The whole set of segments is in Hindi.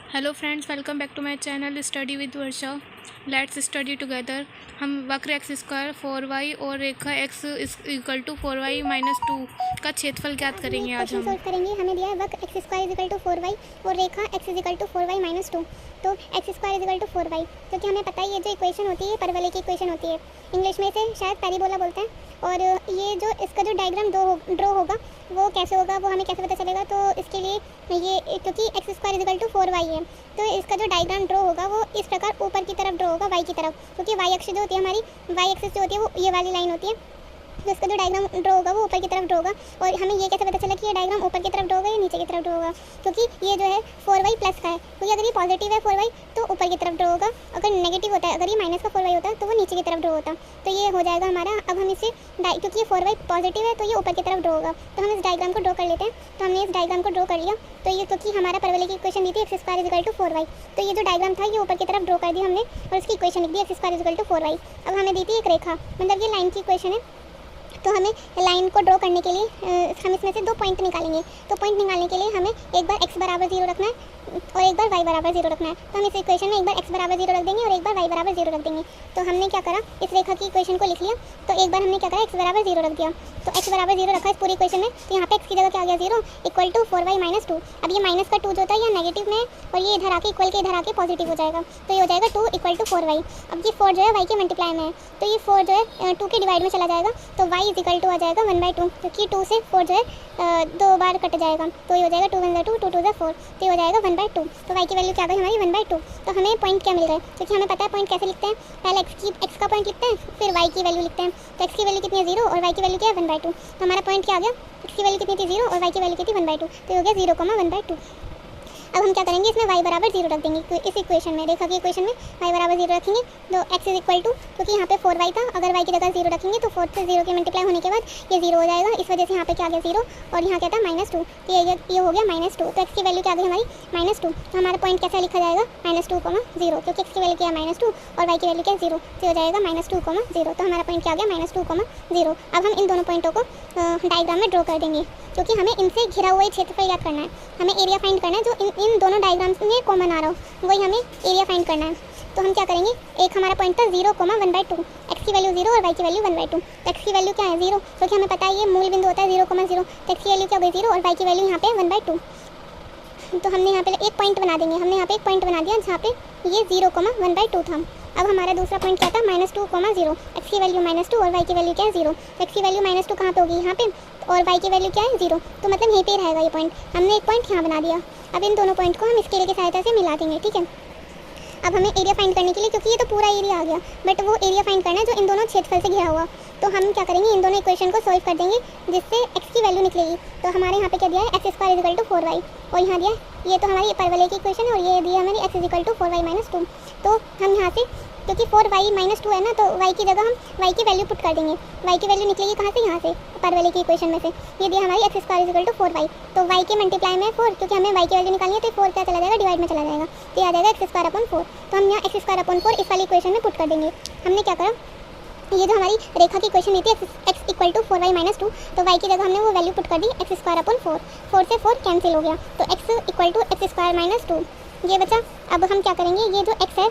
Hello friends, welcome back to my channel study with Varsha. Let's study together. हम वक्र एक्स स्क्वायर 4y और रेखा x equal to 4y minus 2 का क्षेत्रफल ज्ञात करेंगे। आज हम सॉल्व करेंगे। हमें दिया है वक्र x square equal to 4y और रेखा x equal to 4y minus 2। तो x square equal to 4y, क्योंकि हमें पता है ये जो इक्वेशन होती है परवलय की इक्वेशन होती है। इंग्लिश में इसे शायद पैराबोला बोलते हैं। और ये जो इसका जो डायग्राम ड्रॉ होगा वो कैसे होगा, वो हमें कैसे पता चलेगा। तो इसके लिए ये क्योंकि x square equal to 4y है, तो इसका जो डायग्राम ड्रॉ होगा वो इस प्रकार ऊपर की तरफ ड्रॉ होगा, y की तरफ, क्योंकि y अक्ष जो होती है हमारी, y एक्सिस जो होती है वो ये वाली लाइन होती है। तो इसका जो डायग्राम ड्रॉ होगा वो ऊपर की तरफ ड्रॉ होगा। और हमें ये कैसे पता चला कि ये डायग्राम ऊपर की तरफ ड्रॉ होगा या नीचे की तरफ ड्रॉ होगा, क्योंकि ये जो है 4y प्लस का है। क्योंकि अगर ये पॉजिटिव है 4y तो ऊपर की तरफ ड्रॉ होगा, अगर नेगेटिव होता है, अगर ये माइनस का 4y होता है तो वो नीचे की तरफ ड्रॉ होता। तो ये हो जाएगा हमारा। अब हम इसे क्योंकि ये 4y पॉजिटिव है तो ये ऊपर की तरफ ड्रॉ होगा, तो हम इस डायग्राम को ड्रॉ कर लेते हैं। तो हमने इस डायग्राम को ड्रॉ कर लिया। तो ये क्योंकि हमारा परवलय की इक्वेशन दी थी x square equal to 4y, तो ये जो डायग्राम था ये ऊपर की तरफ ड्रॉ कर दिया हमने और इसकी इक्वेशन लिख दी X square equal to 4y। अब हमें दी थी एक रेखा, मतलब ये लाइन की इक्वेशन है। तो हमें लाइन को ड्रॉ करने के लिए हम इसमें से दो पॉइंट निकालेंगे। तो पॉइंट निकालने के लिए हमें एक बार x बराबर 0 रखना है और एक बार y बराबर 0 रखना है। तो हम इस इक्वेशन में एक बार x बराबर 0 रख देंगे और एक बार y बराबर 0 रख देंगे। तो हमने क्या करा, इस रेखा की इक्वेशन को लिख लिया। तो एक बार हमने क्या करा, x बराबर 0 रख दिया। तो x बराबर 0 रखा इस पूरी इक्वेशन में। तो यहाँ पे x की जगह क्या आ गया, 0 इक्वल टू 4y माइनस 2। अब ये माइनस का 2 जो होता है या नेगेटिव में और ये इधर आके इक्वल के इधर आके पॉजिटिव हो जाएगा। तो ये हो जाएगा 2 इक्वल टू 4y। अब ये 4 जो है y के मल्टीप्लाई में है, तो ये 4 जो है 2 के डिवाइड में चला जाएगा। तो y इज इक्वल टू आ जाएगा 1/2, क्योंकि 2 से 4 जो है 2 बार कट जाएगा। तो ये हो जाएगा 2 1 2 2 2 4। तो ये हो जाएगा 1/2। तो y की वैल्यू क्या गई हमारी 1/2। तो हमें पॉइंट क्या मिल गए, क्योंकि हमें पता है पॉइंट कैसे लिखते हैं। पहले x का पॉइंट लिखते हैं, फिर y की वैल्यू लिखते हैं। तो x की वैल्यू कितनी है 0 और y की वैल्यू क्या है 1/2। तो हमारा पॉइंट क्या आ गया, x की वैल्यू कितनी थी 0 और y की वैल्यू कितनी 1/2। तो ये हो गया 0,1/2। अब हम क्या करेंगे, इसमें y बराबर 0 रख देंगे। इस इक्वेशन में, रेखा की इक्वेशन में y बराबर 0 रखेंगे। तो x इज इक्वल टू, क्योंकि यहाँ पे 4y था, अगर y की जगह 0 रखेंगे तो 4 से 0 के मल्टीप्लाई होने के बाद ये 0 हो जाएगा। इस वजह से यहाँ पे क्या आ गया 0 और यहाँ क्या था -2। तो ये हो गया -2। तो x की वैल्यू क्या आ गई हमारी -2। तो हमारा पॉइंट कैसा लिखा जाएगा, -2, 0, क्योंकि x की वैल्यू क्या है -2 और y की वैल्यू क्या है 0। तो हो जाएगा -2, 0। तो हमारा पॉइंट क्या आ गया -2, 0। अब हम इन दोनों पॉइंटों को डायग्राम में ड्रॉ कर देंगे, क्योंकि हमें इनसे घिरा हुआ क्षेत्रफल याद करना है। हमें एरिया फाइंड करना है जो इन दोनों डायग्राम्स में कॉमन आ रहा हो, वही हमें एरिया फाइंड करना है। तो हम क्या करेंगे, एक हमारा पॉइंट था 0,1/2, x की वैल्यू 0 और y की वैल्यू 1/2। तो x की वैल्यू क्या है 0, क्योंकि हमें पता है ये मूल बिंदु होता है 0,0। तो x की वैल्यू क्या हो गई 0 और y की वैल्यू यहाँ पे 1/2। तो हमने यहाँ पे एक पॉइंट बना देंगे। हमने यहाँ पे एक पॉइंट बना दिया जहाँ पे ये 0,1/2 था। अब हमारा दूसरा पॉइंट क्या था, -2, 0, x की वैल्यू -2 और y की वैल्यू क्या है 0। तो x की वैल्यू -2 कहाँ पे होगी, यहाँ पे, और y की वैल्यू क्या है 0। तो मतलब यहीं पे रहेगा ये पॉइंट। हमने एक पॉइंट यहाँ बना दिया। अब इन दोनों पॉइंट को हम स्केल की सहायता से मिला देंगे, ठीक है। अब हमें एरिया फाइंड करने के लिए, क्योंकि ये तो पूरा एरिया आ गया, बट वो एरिया फाइंड करना है जो इन दोनों क्षेत्रफल से घिरा हुआ। तो हम क्या करेंगे, इन दोनों इक्वेशन को सॉल्व कर देंगे जिससे x की वैल्यू निकलेगी। तो हमारे यहाँ पे क्या दिया है, x square equal to 4y, और यहाँ दिया है ये तो हमारी परवलय की इक्वेशन है, और ये दिया हमारी x equal to 4y minus 2। तो हम यहाँ से, क्योंकि 4y माइनस 2 है ना, तो y की जगह हम y की वैल्यू पुट कर देंगे। y की वैल्यू निकलेगी कहाँ से, यहाँ से परवलय की इक्वेशन में से। ये दिया हमारी x square equal to 4y। तो y के मल्टीप्लाई में 4, क्योंकि हमें y की वैल्यू निकालनी है, तो 4 क्या चला जाएगा, डिवाइड में चला जाएगा। तो ये आ जाएगा एक्स स्क्वायर अपॉन 4। तो हम यहाँ एक्स स्क्वायर अपॉन 4 इस वाली इक्वेशन में पुट कर देंगे। हमने क्या करा, ये जो हमारी रेखा की इक्वेशन दी थी x equal to 4y minus 2, तो y की जगह हमने वो वैल्यू पुट कर दी एक्स स्क्वायर अपॉन 4। 4 से 4 कैंसिल हो गया, तो x equal to x square minus 2 ये बचा। अब हम क्या करेंगे, ये जो x है,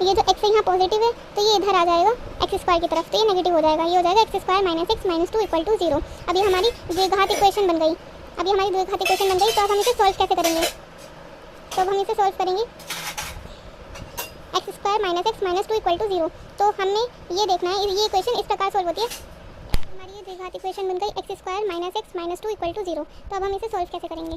ये जो x है यहाँ पॉजिटिव है, तो ये इधर आ जाएगा एक्स स्क्वायर की तरफ, तो ये नेगेटिव हो जाएगा। ये हो जाएगा x square minus x minus 2 equal to 0। अब ये हमारी द्विघात इक्वेशन बन गई। अब ये हमारी द्विघात इक्वेशन बन गई। तो अब हम इसे सॉल्व कैसे करेंगे, तो अब हम इसे सॉल्व करेंगे x square minus x minus 2 equal to 0। तो हमने ये देखना है, ये इक्वेशन इस प्रकार सॉल्व होती है। हमारी ये द्विघात इक्वेशन बन गई x square minus x minus 2 equal to 0। तो अब हम इसे सॉल्व कैसे करेंगे,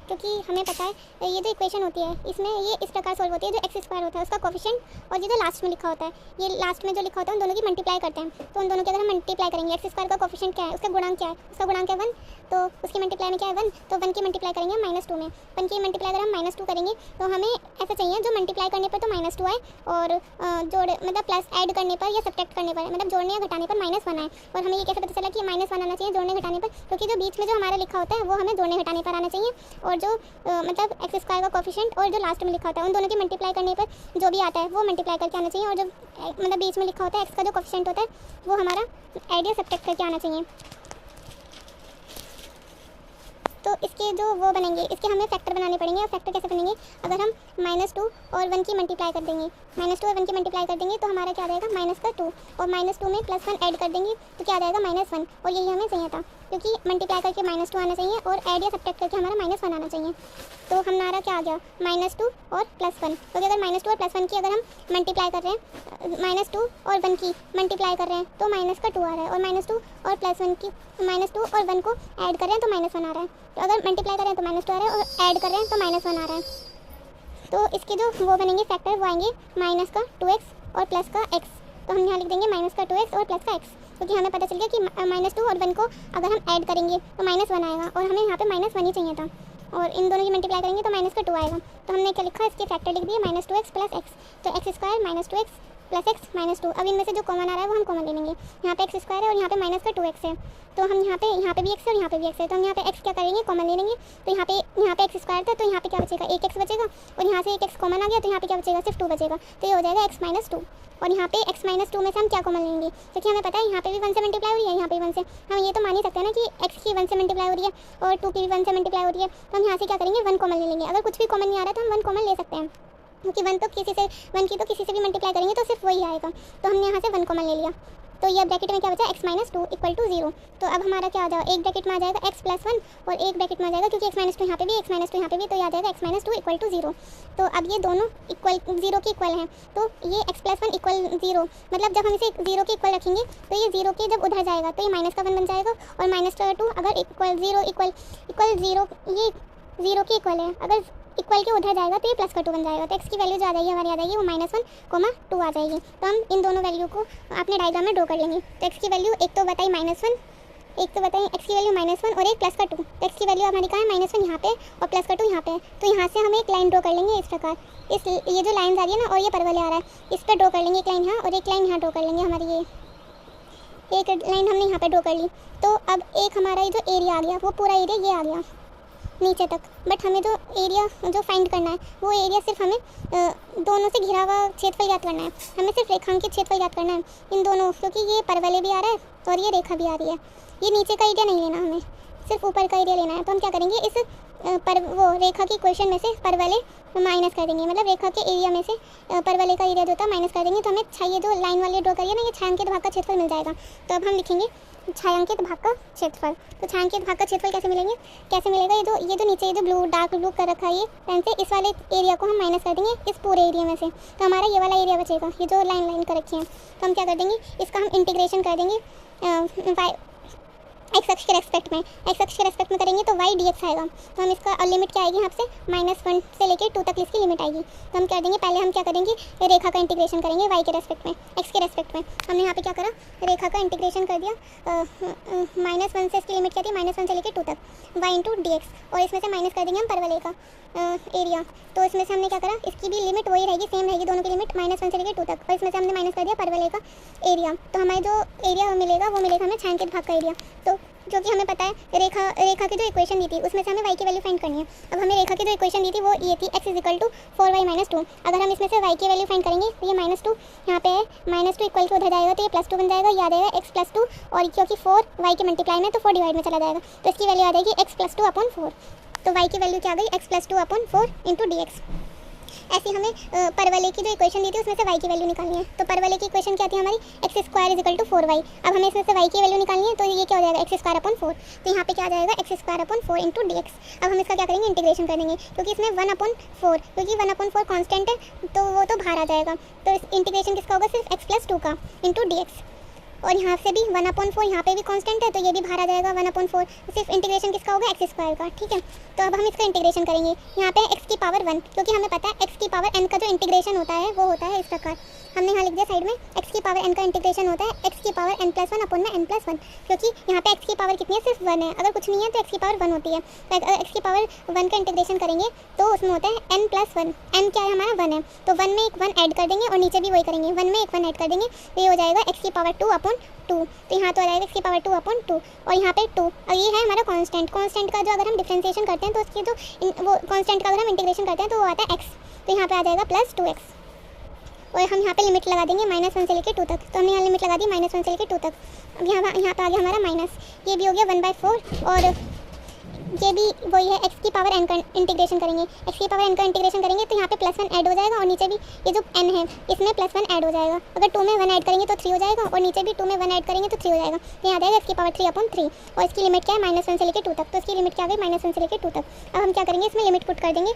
क्योंकि हमें पता है ये जो इक्वेशन होती है इसमें ये इस प्रकार सॉल्व होती है, जो एक्स स्क्वायर होता है उसका कोफिशिएंट और ये जो लास्ट में लिखा होता है, ये लास्ट में जो लिखा होता है उन दोनों की मल्टीप्लाई करते हैं। तो उन दोनों की अगर हम मल्टीप्लाई करेंगे, एक्स स्क्वायर का कोफिशिएंट क्या है, उसका गुणांक क्या है, उसका गुणांक है 1, तो उसकी मल्टीप्लाई में क्या है 1, तो 1 की मल्टीप्लाई करेंगे -2 में। 1 की मल्टीप्लाई अगर हम -2 करेंगे तो हमें ऐसा चाहिए जो मल्टीप्लाई करने पर तो -2 आए और जोड़ मतलब प्लस ऐड करने पर या सब्ट्रैक्ट करने पर, मतलब जोड़ने या घटाने पर -1 आए। और हमें ये कैसे पता चला कि -1 आना चाहिए जोड़ने घटाने पर, क्योंकि जो बीच में जो हमारा लिखा होता है वो हमें जोड़ने घटाने पर आना चाहिए, और जो मतलब एक्स स्क्वायर का कोफिशिएंट और जो लास्ट में लिखा होता है उन दोनों की मल्टीप्लाई करने पर जो भी आता है वो मल्टीप्लाई करके आना चाहिए, और जो मतलब बीच में लिखा होता है एक्स का जो कोफिशिएंट होता है वो हमारा ऐड या सब्ट्रैक्ट करके आना चाहिए। तो इसके जो वो बनेंगे, इसके हमें फैक्टर बनाने पड़ेंगे। और फैक्टर कैसे बनेंगे, अगर हम -2 और 1 की मल्टीप्लाई कर देंगे, -2 और 1 की मल्टीप्लाई कर देंगे तो हमारा क्या आ जाएगा -2, और -2 में +1 ऐड कर देंगे तो क्या आ जाएगा -1। और यही हमें चाहिए था, क्योंकि मल्टीप्लाई करके -2 आना चाहिए और ऐड या सब्ट्रैक्ट करके हमारा -1 आना चाहिए। तो हमारा क्या आ गया, -2 और +1। क्योंकि अगर -2 और +1 की अगर हम मल्टीप्लाई कर रहे हैं, -2 और 1 की मल्टीप्लाई कर रहे हैं तो -2 आ रहा है, और -2 और +1 की -2 और 1 को ऐड कर रहे हैं तो -1 आ रहा है। तो अगर मल्टीप्लाई कर रहे हैं तो -2 आ रहा है और ऐड कर रहे हैं तो -1 आ रहा है। तो इसके जो वो बनेंगे फैक्टर वो आएंगे -2x और +x। तो हम यहाँ लिख देंगे -2x और +x, क्योंकि हमें पता चल गया कि -2 और 1 को अगर हम ऐड करेंगे तो -1 आएगा, और हमें यहाँ पे -1 ही चाहिए था, और इन दोनों की मल्टीप्लाई करेंगे तो -2 आएगा। तो हमने क्या लिखा, इसके फैक्टर लिख दिए -2x + x। तो x² -2x + x -2। अब इनमें से जो कॉमन आ रहा है वो हम कॉमन ले लेंगे। यहाँ पे x² है और यहाँ पे -2x है, तो हम यहाँ पे भी x है और यहाँ पे भी x है, तो हम यहाँ पे x क्या करेंगे, कॉमन ले लेंगे। तो यहाँ पे x² था तो यहाँ पे क्या बचेगा, एक x बचेगा, और यहाँ से एक x कॉमन आ गया तो यहाँ पे क्या बचेगा, सिर्फ 2 बचेगा। तो ये हो जाएगा x - 2। और यहाँ पे x - 2 में से हम क्या कॉमन लेंगे, क्योंकि हमें पता है यहाँ पे भी 1 से मल्टीप्लाई हो रही है, यहाँ पे भी 1 से। हम ये तो मान ही सकते हैं ना कि x की 1 से मल्टीप्लाई हो रही है और 2 की भी 1 से मल्टीप्लाई हो रही है। तो हम यहाँ से क्या करेंगे, 1 कॉमन ले लेंगे। अगर कुछ भी कॉमन नहीं आ रहा तो हम 1 कॉमन ले सकते हैं, क्योंकि 1 की तो किसी से भी मल्टीप्लाई करेंगे तो सिर्फ वही आएगा। तो हमने यहाँ से 1 कॉमन ले लिया। तो ये ब्रैकेट में क्या बचा, x - 2 = 0। तो अब हमारा क्या आ जाएगा, एक ब्रैकेट में आ जाएगा x + 1 और एक ब्रैकेट में आ जाएगा, क्योंकि x - 2 यहाँ पे भी, x - 2 यहाँ पे भी, तो ये आ जाएगा x - 2 = 0। तो अब ये दोनों इक्वल 0 के इक्वल हैं, तो ये x + 1 = 0। मतलब जब हम इसे 0 के इक्वल रखेंगे तो ये 0 के जब उधर जाएगा तो ये -1 बन जाएगा, और -2 अगर इक्वल 0 ये 0 के इक्वल है, अगर इक्वल के उधर जाएगा तो ये +2 बन जाएगा। तो x की वैल्यू जो आ जाएगी हमारी आ जाएगी वो -1, 2 आ जाएगी। तो हम इन दोनों वैल्यू को अपने डायग्राम में ड्रॉ कर लेंगे। तो x की वैल्यू एक तो बताई -1, एक तो बताइए x की वैल्यू -1 और एक +2। तो x की वैल्यू हमारी कहाँ है, -1 यहाँ पे और +2 यहाँ पे। तो यहाँ से हम एक लाइन ड्रॉ कर लेंगे इस प्रकार। ये जो लाइन आ रही है ना, और ये परवल आ रहा है, इस पर ड्रॉ कर लेंगे एक लाइन यहाँ और एक लाइन यहाँ ड्रॉ कर लेंगे। हमारी ये एक लाइन हमने यहाँ पे ड्रॉ कर ली। तो अब एक हमारा ये जो एरिया आ गया, वो पूरा एरिया ये आ गया नीचे तक। बट हमें जो एरिया जो फाइंड करना है वो एरिया सिर्फ हमें दोनों से घिरा हुआ क्षेत्रफल ज्ञात करना है। हमें सिर्फ रेखांकित क्षेत्रफल ज्ञात करना है इन दोनों, क्योंकि ये परवलय भी आ रहा है और ये रेखा भी आ रही है। ये नीचे का एरिया नहीं लेना, हमें सिर्फ ऊपर का एरिया लेना है। तो हम क्या करेंगे, इस वो रेखा की इक्वेशन में से परवलय माइनस कर देंगे, मतलब रेखा के एरिया में से परवलय का एरिया जो होता है माइनस कर देंगे। तो हमें ये जो लाइन वाली ड्रॉ करिए ना, ये छायांकित भाग का क्षेत्रफल मिल जाएगा। तो अब हम लिखेंगे छायांकित भाग का क्षेत्रफल। तो छायांकित भाग का क्षेत्रफल कैसे मिलेगा, ये जो नीचे ये जो डार्क ब्लू कर रखा है ये पेन से, इस वाले एरिया को हम माइनस कर देंगे इस पूरे एरिया में से। तो हमारा ये वाला एरिया बचेगा, ये जो लाइन कर रखी है। तो हम क्या कर देंगे, इसका हम इंटीग्रेशन कर देंगे एक्स अक्ष के रेस्पेक्ट में करेंगे तो y dx आएगा। तो हम इसका लिमिट क्या आएगी यहाँ से, -1 से लेकर 2 तक इसकी लिमिट आएगी। तो हम कर देंगे, पहले हम क्या करेंगे, रेखा का इंटीग्रेशन करेंगे y के रेस्पेक्ट में, x के रेस्पेक्ट में। हमने यहाँ पे क्या करा, रेखा का इंटीग्रेशन कर दिया, -1 से इसकी लिमिट क्या थी, -1 से लेकर 2 तक, y × dx। और इसमें से माइनस कर देंगे हम परवलय का एरिया। तो इसमें से हमने क्या करा, इसकी भी लिमिट वही रहेगी, सेम रहेगी दोनों की लिमिट, -1 से लेकर 2 तक। और इसमें से हमने माइनस कर दिया परवलय का एरिया। तो हमारे जो एरिया मिलेगा वो मिलेगा हमें छायांकित भाग का एरिया। तो जो कि हमें पता है रेखा की जो इक्वेशन दी थी उसमें से हमें y की वैल्यू फाइंड करनी है। अब हमें रेखा की जो इक्वेशन दी थी वो ये थी, x = 4y - 2। अगर हम इसमें से y की वैल्यू फाइंड करेंगे तो ये -2 यहाँ पे है, -2 इक्वल टू उधर जाएगा तो ये +2 बन जाएगा, याद आएगा x + 2, और क्योंकि 4 y के मल्टीप्लाई में तो 4 डिवाइड में चला जाएगा। तो इसकी वैल्यू आ जाएगी x + 2/4। तो y की वैल्यू क्या आ गई, x + 2/4 × dx। ऐसे हमें परवलय की जो इक्वेशन दी थी उसमें से y की वैल्यू निकालनी है। तो परवलय की इक्वेशन क्या थी हमारी, x² = 4y। अब हमें इसमें से y की वैल्यू निकालनी है, तो ये क्या हो जाएगा, x²/4। तो यहाँ पे क्या आ जाएगा, x²/4 × dx। अब हम इसका क्या करेंगे, इंटीग्रेशन कर देंगे, क्योंकि इसमें 1/4, क्योंकि 1/4 कांस्टेंट है तो वो तो बाहर आ जाएगा। तो इंटीग्रेशन किसका होगा, सिर्फ x + 2 का × dx। और यहाँ से भी 1/4, यहाँ पे भी कांस्टेंट है तो ये भी बाहर आ जाएगा 1/4। सिर्फ इंटीग्रेशन किसका होगा, x² का। ठीक है, तो अब हम इसका इंटीग्रेशन करेंगे। यहाँ पे x की पावर 1, क्योंकि हमें पता है x की पावर n का जो इंटीग्रेशन होता है वो होता है इस प्रकार। हमने यहाँ लिख दिया साइड में, x की पावर n का इंटीग्रेशन होता है x की पावर n+1/n+1, क्योंकि यहाँ पे x की पावर कितनी है, सिर्फ 1 है। अगर कुछ नहीं है तो x की पावर 1 होती है। तो अगर x की पावर 1 का इंटीग्रेशन करेंगे तो उसमें होता है n+1। n क्या है हमारा, 1 है, तो 1 में एक 1 ऐड कर देंगे और नीचे भी वही करेंगे, 1 में एक 1 ऐड कर देंगे तो ये हो जाएगा x की पावर 2/2। तो यहाँ तो आ जाएगा x की पावर 2/2, और यहाँ पे 2, और ये है हमारा कांस्टेंट का जो अगर हम डिफरेंशिएशन करते हैं तो उसकी जो वो कांस्टेंट का अगर हम इंटीग्रेशन करते हैं तो वो आता है x। तो यहाँ पे आ जाएगा +2x। और हम यहाँ पे लिमिट लगा देंगे -1 से लेकर 2 तक। तो हमने यहाँ लिमिट लगा दी -1 से लेकर 2 तक। अब यहाँ पे आ गया हमारा माइनस, ये भी हो गया 1/4, और ये भी वही है, एक्स की पावर एन का इंटीग्रेशन करेंगे, एक्स की पावर एन का इंटीग्रेशन करेंगे तो यहाँ पे +1 ऐड हो जाएगा और नीचे भी ये जो एन है इसमें +1 ऐड हो जाएगा। अगर 2 में 1 ऐड करेंगे तो 3 हो जाएगा और नीचे भी 2 में 1 ऐड करेंगे तो 3 हो जाएगा। तो यहाँ आ जाएगा एक्स की पावर 3/3 और इसकी लिमिट क्या है -1 से लेकर 2 तक। तो इसकी लिमिट क्या आ गई -1 से लेकर 2 तक। अब हम क्या करेंगे, इसमें लिमिट पुट कर देंगे।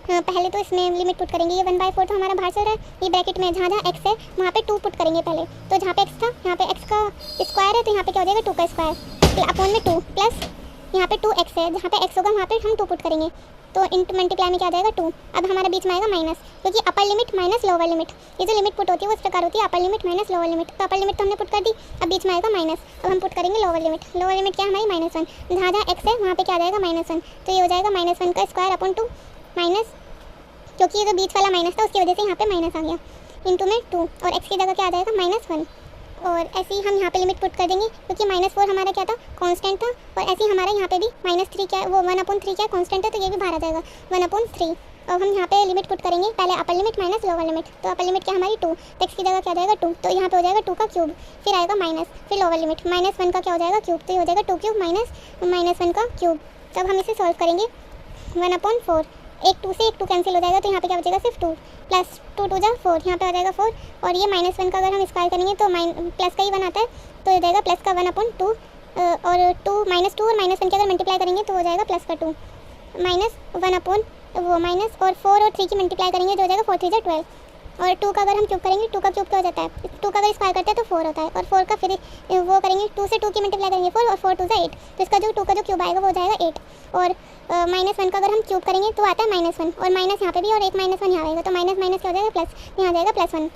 पहले तो इसमें लिमिट पुट करेंगे, ये 1/4 तो हमारा बाहर चल रहा है, ये ब्रैकेट में जहाँ जहाँ एक्स है वहाँ पे 2 पुट करेंगे पहले। तो जहाँ पे एक्स था यहाँ पे एक्स का स्क्वायर है तो यहाँ पे क्या हो जाएगा 2 का स्क्वायर अपॉन में 2 प्लस यहाँ पे 2x है, जहाँ पे x होगा वहाँ पे हम 2 पुट करेंगे तो इंटू मल्टीप्लाई में क्या आ जाएगा 2। अब हमारा बीच में आएगा माइनस, क्योंकि upper limit minus lower limit, ये जो लिमिट पुट होती है वो इस प्रकार होती है, upper limit minus lower limit. तो अपर लिमिट तो हमने पुट कर दी, अब बीच में आएगा माइनस। अब हम पुट करेंगे लोअर लिमिट। लोअर लिमिट क्या है हमारी -1, जहाँ जहाँ x है वहाँ पे क्या आ जाएगा -1। तो ये हो जाएगा -1 का स्क्वायर अपॉन 2 माइनस, क्योंकि ये जो बीच वाला माइनस था उसकी वजह से यहाँ पे माइनस आ गया, इंटू में 2 और x की जगह क्या आ जाएगा -1। और ऐसे ही हम यहाँ पे लिमिट पुट कर देंगे, क्योंकि -4 हमारा क्या था कांस्टेंट था, और ऐसे ही हमारा यहाँ पे भी -3 क्या है, वो 1/3 क्या कांस्टेंट है, तो ये भी बाहर आ जाएगा 1/3। और हम यहाँ पे लिमिट पुट करेंगे, पहले upper limit minus lower limit. तो अपर लिमिट क्या हमारी 2, तो x की जगह क्या आ जाएगा 2, तो यहाँ पे हो जाएगा 2 का क्यूब, फिर आएगा माइनस, फिर लोअर लिमिट -1 का क्या हो जाएगा क्यूब, तो ये हो जाएगा 2 क्यूब -1 का क्यूब। तब हम इसे सॉल्व करेंगे 1/4, एक 2 से एक 2 कैंसिल हो जाएगा, तो यहाँ पे क्या बचेगा सिर्फ 2 प्लस 2 2 जा 4, यहाँ पे आ जाएगा 4। और ये -1 का अगर हम स्क्वायर करेंगे तो प्लस का ही 1 आता है, तो हो जाएगा प्लस का 1/2 और 2 -2 और -1 के अगर मल्टीप्लाई करेंगे तो हो जाएगा प्लस का 2 -1 वो माइनस और 4 और 3 की मल्टीप्लाई करेंगे तो हो जाएगा 4 3 जा 12 और 2 का अगर हम क्यूब करेंगे 2 का क्यूब क्या हो जाता है, 2 का अगर स्क्वायर करते हैं तो 4 होता है और 4 का फिर वो करेंगे 2 से 2 की मल्टीप्लाई करेंगे 4 और 4 2 जा 8, तो इसका जो 2 का जो क्यूब आएगा वो हो जाएगा 8। और -1 का अगर हम क्यूब करेंगे तो आता है -1 और माइनस यहाँ पे भी और एक -1 यहाँ आएगा, तो माइनस माइनस क्या हो जाएगा प्लस, यहाँ आ जाएगा +1।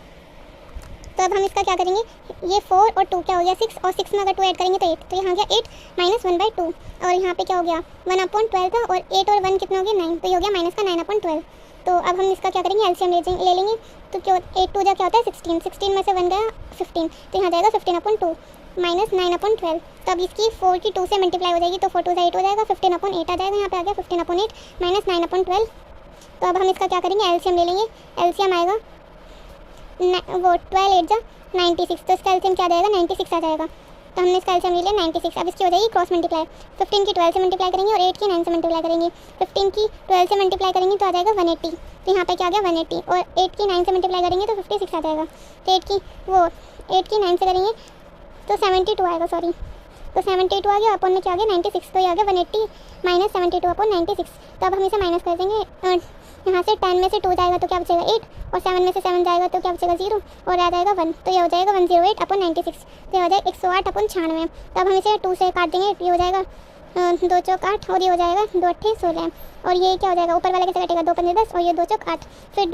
तो अब हम इसका क्या करेंगे, ये 4 और 2 क्या हो गया 6 और 6 में अगर 2 ऐड करेंगे तो 8, तो यहाँ आ गया 8 -1/2 और यहाँ पे क्या हो गया 1/12 था और 8 और 1 कितना हो गया 9, तो ये हो गया माइनस का 9/12। तो अब हम इसका क्या करेंगे एलसीएम ले लेंगे, तो क्या 8 2 जा क्या होता है 16, 16 में से 1 गया 15, तो यहाँ जाएगा 15/2 -9/12। तो अब इसकी 4 की 2 से मल्टीप्लाई हो जाएगी तो 4 2 जा 8 हो जाएगा, 15/8 आ जाएगा, यहाँ पे आ गया 15/8 -9/12। तो अब हम इसका क्या करेंगे एलसीएम ले लेंगे, एलसीएम आएगा वो 12 8 जा 96, तो इसका एलसीएम क्या आ जाएगा 96 आ जाएगा। तो हमने इसका एलसीएम ले लिया 96। अब इसकी हो जाएगी क्रॉस मल्टीप्लाई, 15 की 12 से मल्टीप्लाई करेंगे और 8 की 9 से मल्टीप्लाई करेंगे, 15 की 12 से मल्टीप्लाई करेंगे तो आ जाएगा 180, तो यहाँ पे क्या आ गया 180 और 8 की 9 से मल्टीप्लाई करेंगे तो 56 आ जाएगा। तो 8 की 9 से करेंगे तो 72 आएगा, सॉरी, तो 72 आ गया, अपन में क्या आ गया 96, तो ये आ गया 180 -72/96। तो अब हम इसे माइनस कर देंगे, यहाँ से 10 में से 2 जाएगा तो क्या बचेगा 8 और 7 में से 7 जाएगा तो क्या बचेगा 0 और आ जाएगा 1, तो ये हो जाएगा 108/96, तो ये हो जाएगा 108/96। तो अब हम इसे 2 से काट देंगे, ये हो जाएगा 2 चौक 8 और ये हो जाएगा 2 8 16 और ये क्या हो जाएगा ऊपर वाला कैसे कटेगा 2 5 10 और ये 2 चौक 8, फिर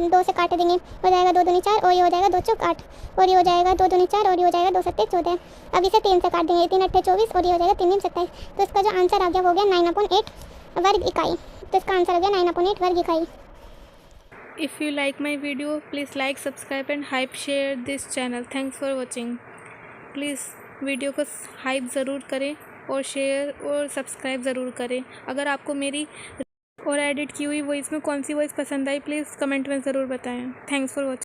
2 से काट देंगे, हो जाएगा 2 दूनी 4 और ये हो जाएगा 2 चौक 8 और ये हो जाएगा 2 दूनी 4 और ये हो जाएगा 2 7 14। अब इसे 3 से काट देंगे, 3 8 24 और ये हो जाएगा 3 27। तो इसका जो आंसर आ गया हो गया 9/8 वर्ग इकाई, तो इसका आंसर हो गया 9/8 वर्ग इकाई। If you like my video, please like, subscribe and hype share this channel. Thanks for watching. Please video को हाइप ज़रूर करें और शेयर और सब्सक्राइब ज़रूर करें। अगर आपको मेरी और एडिट की हुई वॉइस में कौन सी वॉइस पसंद आई प्लीज़ कमेंट में ज़रूर बताएं। Thanks for watching.